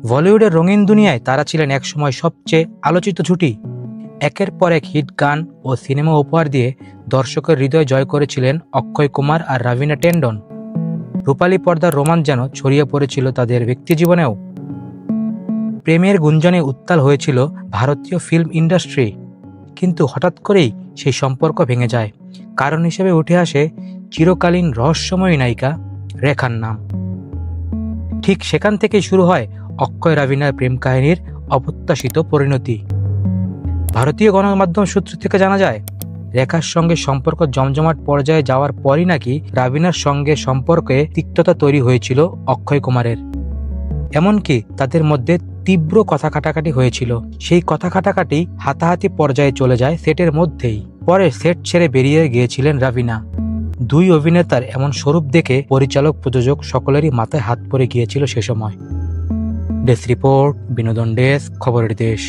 বলিউডের রঙিন দুনিয়ায় তারা ছিলেন একসময় সবচেয়ে আলোচিত জুটি। একের পর এক হিট গান ও সিনেমা উপহার দিয়ে দর্শকের হৃদয় জয় করেছিলেন অক্ষয় কুমার আর রবিনা টেন্ডন। রূপালী পর্দার রোমাঞ্চ যেন ছড়িয়ে পড়েছিল তাদের ব্যক্তিজীবনেও। প্রেমের গুঞ্জনে উত্তাল হয়েছিল ভারতীয় ফিল্ম ইন্ডাস্ট্রি, কিন্তু হঠাৎ করেই সেই সম্পর্ক ভেঙে যায়। কারণ হিসেবে উঠে আসে চিরকালীন রহস্যময়ী নায়িকা রেখার নাম। ঠিক সেখান থেকেই শুরু হয় অক্ষয় রবিনার প্রেম কাহিনীর অপ্রত্যাশিত পরিণতি। ভারতীয় গণমাধ্যম সূত্র থেকে জানা যায়, রেখার সঙ্গে সম্পর্ক জমজমাট পর্যায়ে যাওয়ার পরই নাকি রবিনার সঙ্গে সম্পর্কে তিক্ততা তৈরি হয়েছিল অক্ষয় কুমারের। এমনকি তাদের মধ্যে তীব্র কথা কাটাকাটি হয়েছিল। সেই কথা কাটাকাটি হাতাহাতি পর্যায়ে চলে যায় সেটের মধ্যেই। পরে সেট ছেড়ে বেরিয়ে গিয়েছিলেন রবিনা। দুই অভিনেতার এমন স্বরূপ দেখে পরিচালক, প্রযোজক সকলেরই মাথায় হাত পড়ে গিয়েছিল সে সময়। ডেস্ক রিপোর্ট, বিনোদন ডেস্ক, খবরের দেশ।